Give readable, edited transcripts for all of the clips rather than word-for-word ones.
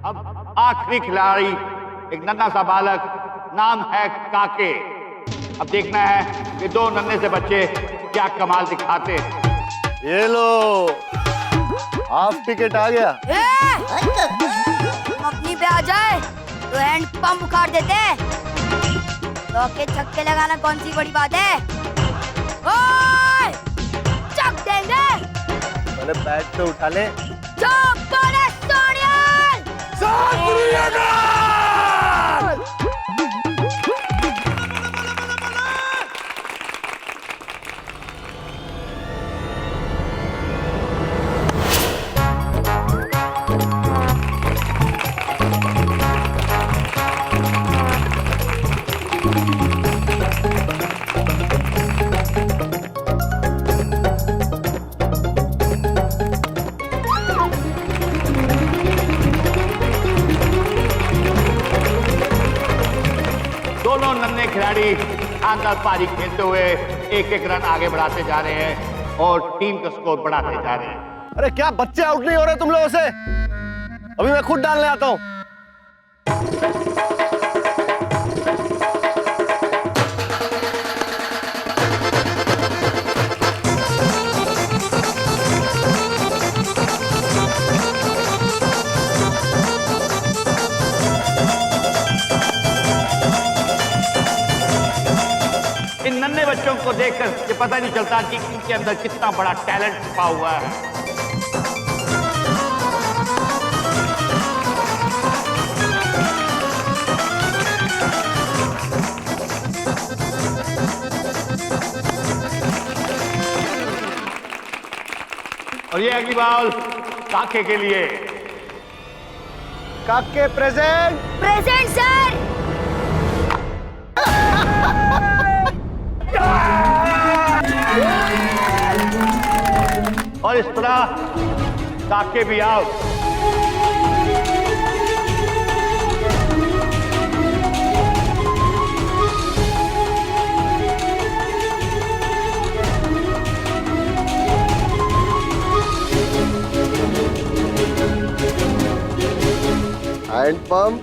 अब आखिरी खिलाड़ी एक नन्हा सा बालक, नाम है काके। अब देखना है कि दो नन्हे से बच्चे क्या कमाल दिखाते हैं। ये लो, हाफ टिकट आ गया। अपनी पे आ जाए तो हैंड पंप उखाड़ देते। के छक्के लगाना कौन सी बड़ी बात है? ओए! चक देंगे। पहले बैट पे उठा ले। दोनों नन्हे खिलाड़ी शानदार पारी खेलते हुए एक एक रन आगे बढ़ाते जा रहे हैं और टीम का स्कोर बढ़ाते जा रहे हैं। अरे क्या बच्चे आउट नहीं हो रहे तुम लोगों से? अभी मैं खुद डालने आता हूं। इन नन्हे बच्चों को देखकर ये पता नहीं चलता कि इनके अंदर कितना बड़ा टैलेंट छुपा हुआ है। और ये अगली बॉल काके के लिए। काके प्रेजेंट। Present sir. और इस तरह काके भी आउट। Hand pump.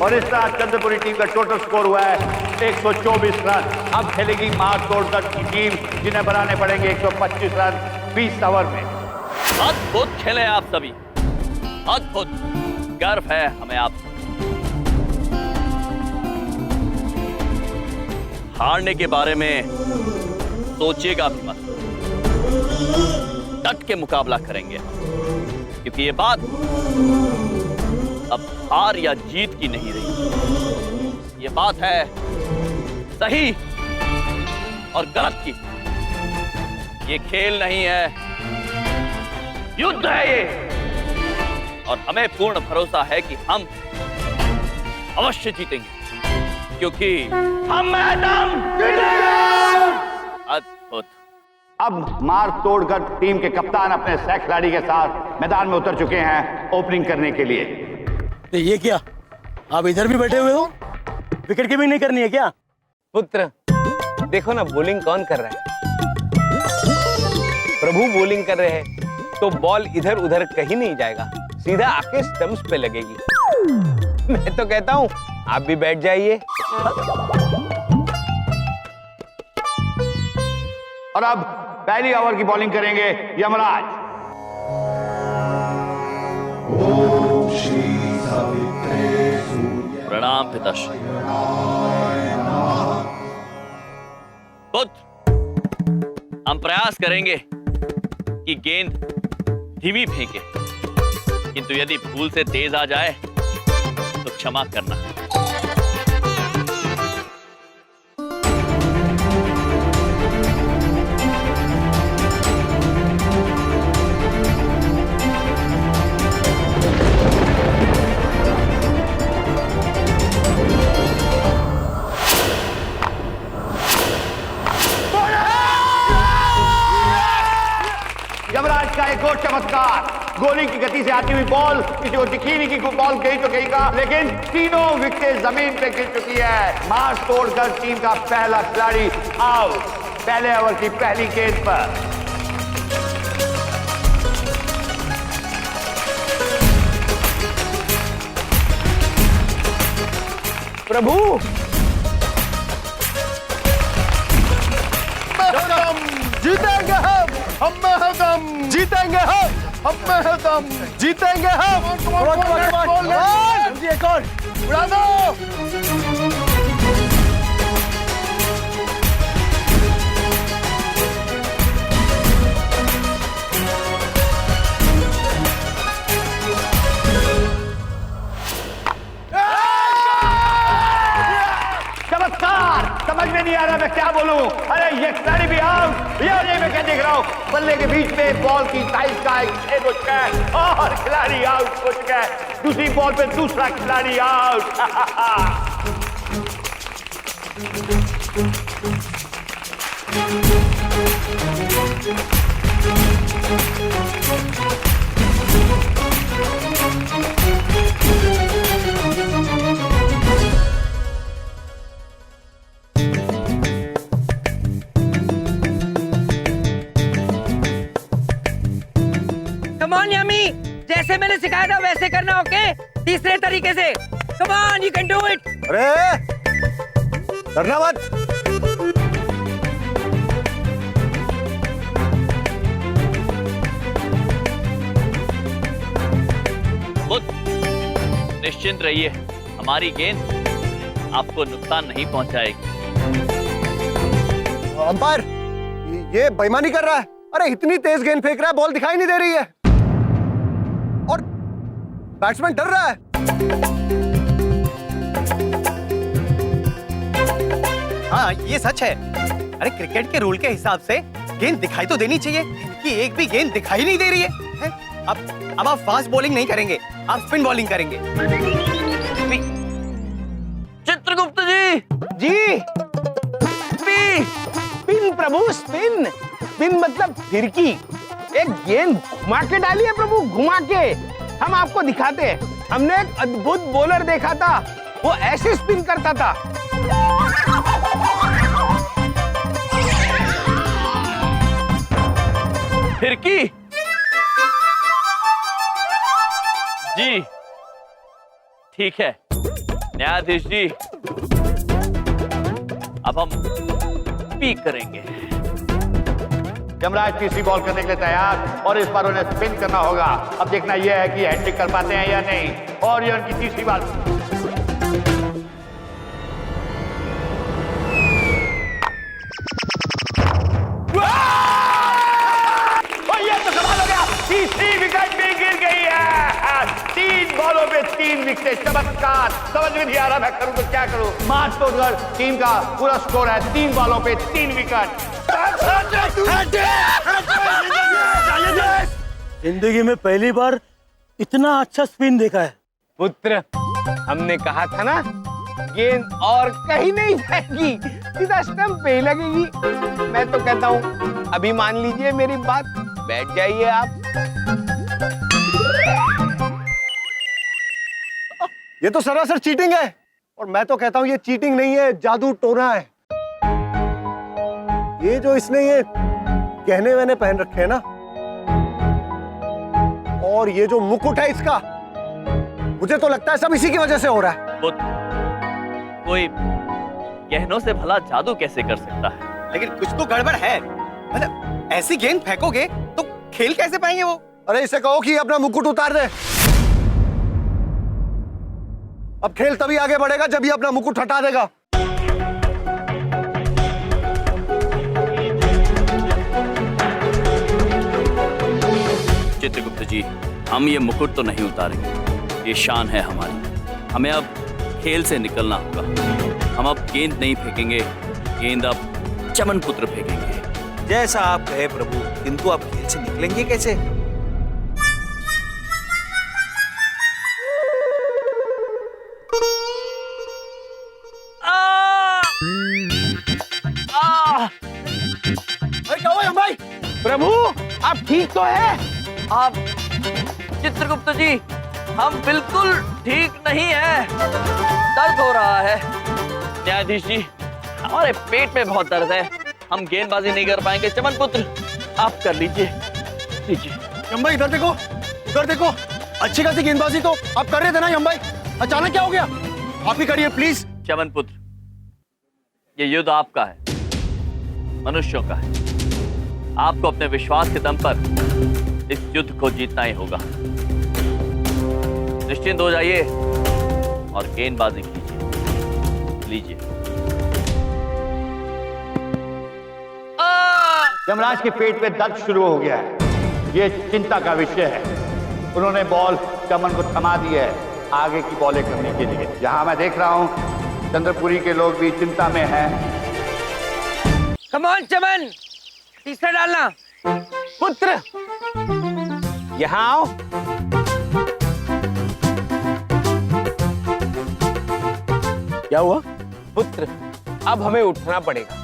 और इस तरह चंद्रपुरी टीम का टोटल स्कोर हुआ है 124 रन। अब खेलेगी मारतोड़गढ़ की टीम, जिन्हें बनाने पड़ेंगे 125 रन 20 ओवर में। अद्भुत खेले आप सभी, अद्भुत। गर्व है हमें आप। हारने के बारे में सोचिएगा भी मत, डट के मुकाबला करेंगे, क्योंकि ये बात अब हार या जीत की नहीं रही। ये बात है सही और गलत की। ये खेल नहीं है, युद्ध है ये। और हमें पूर्ण भरोसा है कि हम अवश्य जीतेंगे, क्योंकि हम मैदान जीतेंगे। अद्भुत। अब मारतोड़गढ़ टीम के कप्तान अपने सह खिलाड़ी के साथ मैदान में उतर चुके हैं ओपनिंग करने के लिए। ये क्या, आप इधर भी बैठे हुए हो? विकेट कीपिंग नहीं करनी है क्या? पुत्र, देखो ना बॉलिंग कौन कर रहा है। प्रभु बॉलिंग कर रहे हैं तो बॉल इधर उधर कहीं नहीं जाएगा, सीधा आके स्टंप्स पे लगेगी। मैं तो कहता हूँ आप भी बैठ जाइए। और अब पहली ओवर की बॉलिंग करेंगे यमराज। प्रणाम पिताश्री। पुत्र, हम प्रयास करेंगे कि गेंद धीमी फेंके, किंतु यदि भूल से तेज आ जाए तो क्षमा करना। यमराज का एक और चमत्कार, गोली की गति से आती हुई बॉल, किसी को दिखी नहीं कि बॉल गई तो गई का, लेकिन तीनों विकेट जमीन पे गिर चुकी है। मारतोड़गढ़ टीम का पहला खिलाड़ी आउट, पहले ओवर की पहली गेंद पर। प्रभु जीतेंगे हम जीतेंगे हम जीतेंगे हम। एक और उड़ा दो। चमत्कार, समझ में नहीं आ रहा मैं क्या बोलूं। अरे ये खिलाड़ी भी आउट, ये मैं क्या देख रहा हूं, बल्ले के बीच में बॉल की साइज का एक छेद हो चुका है और खिलाड़ी आउट हो चुका है। दूसरी बॉल पे दूसरा खिलाड़ी आउट। कम ऑन यमी, जैसे मैंने सिखाया था वैसे करना, ओके? तीसरे तरीके से। Come on, you can do it. अरे डरना मत। बुद्ध, निश्चिंत रहिए, हमारी गेंद आपको नुकसान नहीं पहुंचाएगी। अंपायर, ये बेईमानी कर रहा है। अरे इतनी तेज गेंद फेंक रहा है, बॉल दिखाई नहीं दे रही है और बैट्समैन डर रहा है। हाँ, ये सच है। अरे क्रिकेट के रूल के हिसाब से गेंद दिखाई तो देनी चाहिए कि एक भी गेंद दिखाई नहीं दे रही है? अब आप फास्ट बॉलिंग नहीं करेंगे, आप स्पिन बॉलिंग करेंगे। चित्रगुप्त जी जी स्पिन प्रभु, स्पिन स्पिन मतलब फिरकी। एक गेंद घुमा के डाली है प्रभु, घुमा के। हम आपको दिखाते हैं। हमने एक अद्भुत बॉलर देखा था, वो ऐसे स्पिन करता था। फिरकी जी, ठीक है न्यायाधीश जी, अब हम स्पीक करेंगे। यमराज तीसरी बॉल करने के लिए तैयार और इस बार उन्हें स्पिन करना होगा। अब देखना यह है कि हैट्रिक कर पाते हैं या नहीं। और ये उनकी तीसरी बार। और ये तो कमाल हो गया, तीसरी विकेट भी गिर गई है। 3 बॉलों पे 3 विकेट, चमत्कार। समझ में नहीं आ रहा मैं करूं तो क्या करूं। मार्च तोड़कर टीम का पूरा स्कोर है 3 बॉलों पे 3 विकेट। जिंदगी में पहली बार इतना अच्छा स्पिन देखा है। पुत्र, हमने कहा था ना, गेंद और कहीं नहीं जाएगी, सीधा स्टंप पे ही लगेगी। मैं तो कहता हूँ अभी मान लीजिए मेरी बात, बैठ जाइए आप। ये तो सरासर चीटिंग है और मैं तो कहता हूं ये चीटिंग नहीं है, जादू टोना है। ये जो इसने ये गहने वहने पहन रखे हैं ना, और ये जो मुकुट है इसका, मुझे तो लगता है सब इसी की वजह से हो रहा है। बुद्ध, कोई गहनों से भला जादू कैसे कर सकता है? लेकिन कुछ तो गड़बड़ है। मतलब ऐसी गेंद फेंकोगे तो खेल कैसे पाएंगे वो? अरे इसे कहो कि अपना मुकुट उतार दे। अब खेल तभी आगे बढ़ेगा जब ये अपना मुकुट हटा देगा। चित्रगुप्त जी, हम ये मुकुट तो नहीं उतारेंगे, ये शान है हमारी। हमें अब खेल से निकलना होगा। हम अब गेंद नहीं फेंकेंगे, गेंद अब चमन पुत्र फेंकेंगे। जैसा आप कहे प्रभु, किंतु आप खेल से निकलेंगे कैसे? अरे क्या हुआ हम भाई? प्रभु, आप ठीक तो है? आप चित्रगुप्त जी, हम बिल्कुल ठीक नहीं है, दर्द हो रहा है। न्यायाधीश जी, हमारे पेट में बहुत दर्द है, हम गेंदबाजी नहीं कर पाएंगे। चमन पुत्र, आप कर लीजिए। यम भाई इधर देखो, उधर देखो। अच्छी खासी गेंदबाजी तो आप कर रहे थे ना यम भाई, अचानक क्या हो गया? आप ही करिए प्लीज, चमन पुत्र, ये युद्ध आपका है, मनुष्यों का है। आपको अपने विश्वास के दम पर इस युद्ध को जीतना ही होगा। निश्चिंत हो जाइए और गेंदबाजी कीजिए। लीजिए। यमराज के पेट में दर्द शुरू हो गया है, ये चिंता का विषय है। उन्होंने बॉल चमन को थमा दी है आगे की बॉलें करने के लिए। यहाँ मैं देख रहा हूँ चंद्रपुरी के लोग भी चिंता में हैं। कम ऑन चमन, तीसरा डालना। पुत्र, यहाँ आओ। क्या हुआ? पुत्र, अब हमें उठना पड़ेगा।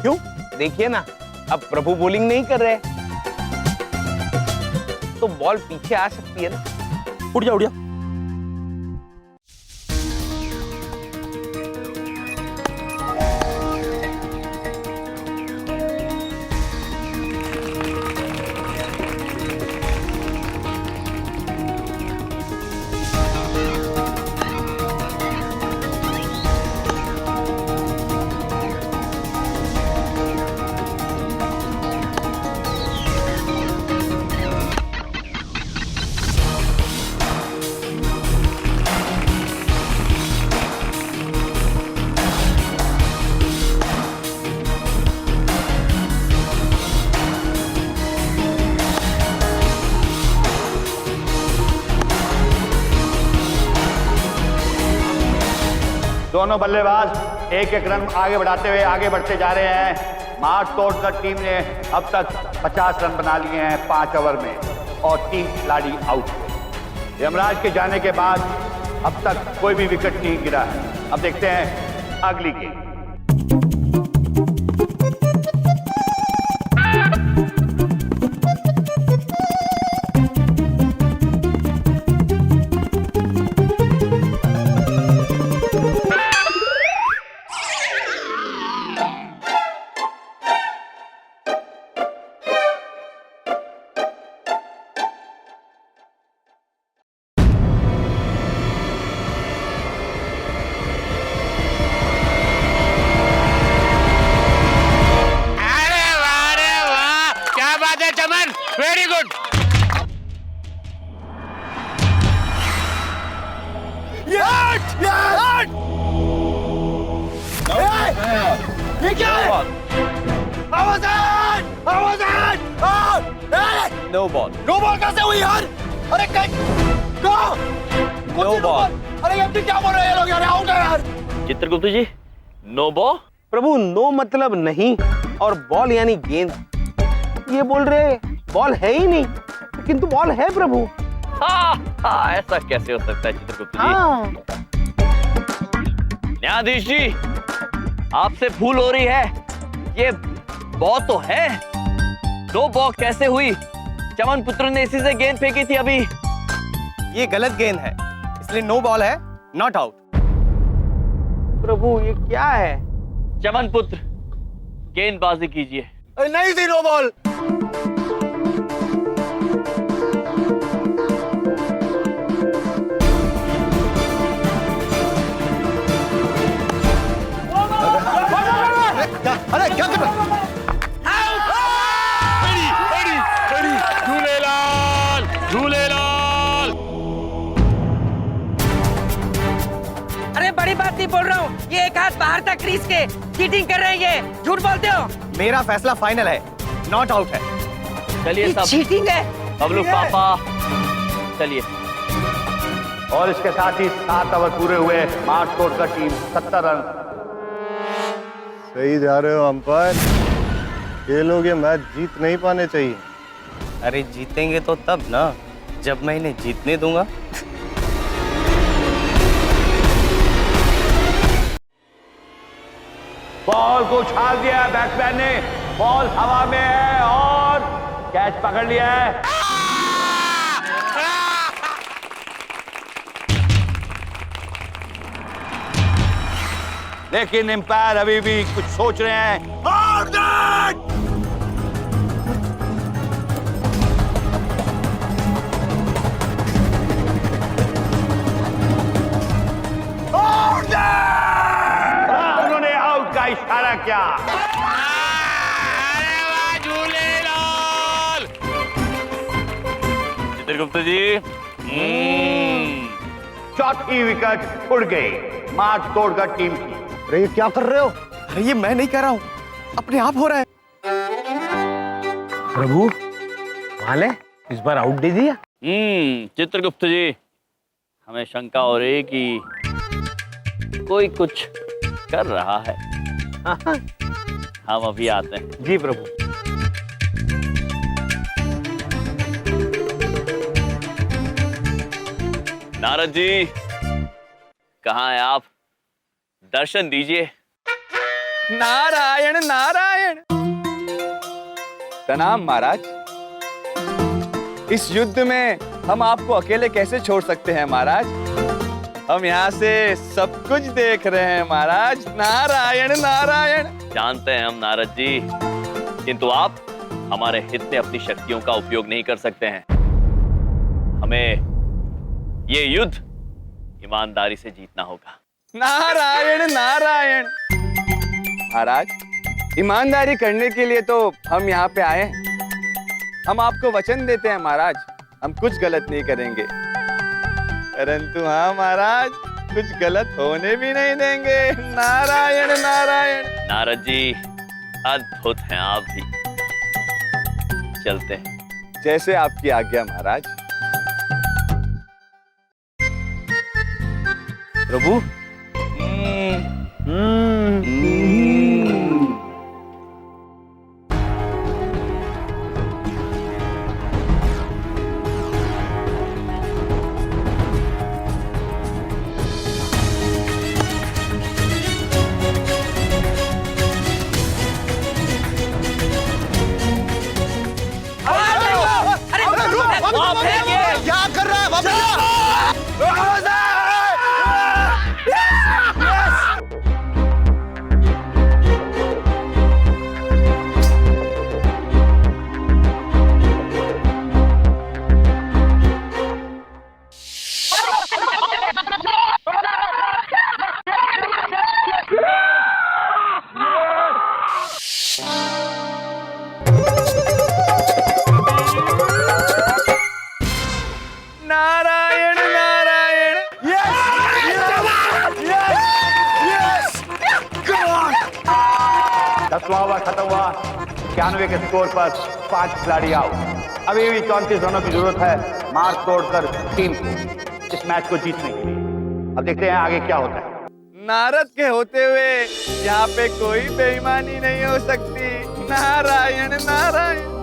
क्यों? देखिए ना, अब प्रभु बॉलिंग नहीं कर रहे, तो बॉल पीछे आ सकती है ना। उठ जा, उठ जा। दोनों बल्लेबाज एक एक रन आगे बढ़ाते हुए आगे बढ़ते जा रहे हैं। मार तोड़कर टीम ने अब तक 50 रन बना लिए हैं 5 ओवर में और 3 खिलाड़ी आउट हुए। यमराज के जाने के बाद अब तक कोई भी विकेट नहीं गिरा है। अब देखते हैं अगली गेंद। Very good. ये क्या है? आवाज़! No ball. नो बॉल कैसे हुई यार? अरे नो बॉल। अरे ये क्या बोल रहे हैं लोग यार? आउट है यार। चित्रगुप्त जी, नो बॉल। प्रभु, नो मतलब नहीं और बॉल यानी गेंद। ये बोल रहे बॉल है ही नहीं, किंतु बॉल है प्रभु। ऐसा कैसे हो सकता है चित्रगुप्त जी? न्यायाधीश जी, आपसे भूल हो रही है। ये बॉल तो है, दो बॉल कैसे हुई? चमन पुत्र ने इसी से गेंद फेंकी थी अभी। ये गलत गेंद है, इसलिए नो बॉल है, नॉट आउट। प्रभु, ये क्या है? चमन पुत्र, गेंदबाजी कीजिए। नहीं थी नो बॉल। अरे क्या कर रहा? झूलेलाल, झूलेलाल। अरे बड़ी बात नहीं बोल रहा हूँ, ये एक हाथ बाहर था क्रीज के, चीटिंग कर रहे हैं ये, झूठ बोलते हो। मेरा फैसला फाइनल है, नॉट आउट है। चलिए सब, चीटिंग है। बबलू पापा, चलिए। और इसके साथ ही 7 ओवर पूरे हुए। मार तोड़कर टीम 70 रन। सही जा रहे हो अंपायर। ये लोग ये मैच जीत नहीं पाने चाहिए। अरे जीतेंगे तो तब ना, जब मैं इन्हें जीतने दूंगा। बॉल को उछाल दिया है बैट्समैन ने। बॉल हवा में है और कैच पकड़ लिया है। लेकिन एम्पायर अभी भी कुछ सोच रहे हैं। चित्रगुप्त जी। चौथी विकेट उड़ गई, मार तोड़कर टीम की। अरे ये क्या कर रहे हो? अरे ये मैं नहीं कर रहा हूँ, अपने आप हो रहा है। प्रभु वाले इस बार आउट दे दिया। चित्रगुप्त जी, हमें शंका हो रही कि कोई कुछ कर रहा है। हम अभी आते हैं। जी प्रभु। नारद जी, कहाँ हैं आप? दर्शन दीजिए। नारायण नारायण। प्रणाम महाराज। इस युद्ध में हम आपको अकेले कैसे छोड़ सकते हैं महाराज? हम यहाँ से सब कुछ देख रहे हैं महाराज। नारायण नारायण। जानते हैं हम नारद जी, किंतु आप हमारे हित में अपनी शक्तियों का उपयोग नहीं कर सकते हैं। हमें ये युद्ध ईमानदारी से जीतना होगा। नारायण नारायण। महाराज, ईमानदारी करने के लिए तो हम यहाँ पे आए हैं। हम आपको वचन देते हैं महाराज, हम कुछ गलत नहीं करेंगे। परंतु हाँ महाराज, कुछ गलत होने भी नहीं देंगे। नारायण नारायण। नारद जी, अद्भुत हैं आप भी। चलते हैं। जैसे आपकी आज्ञा महाराज। प्रभु। क्या कर रहा है? वापस आ! नारायण नारायण। दसवां ओवर खत्म हुआ, 91 के स्कोर पर 5 खिलाड़ी आउट। अभी भी 34 रनों की जरूरत है मार तोड़कर टीम को इस मैच को जीतने के लिए। अब देखते हैं आगे क्या होता है। नारद के होते हुए यहाँ पे कोई बेईमानी नहीं हो सकती। नारायण नारायण।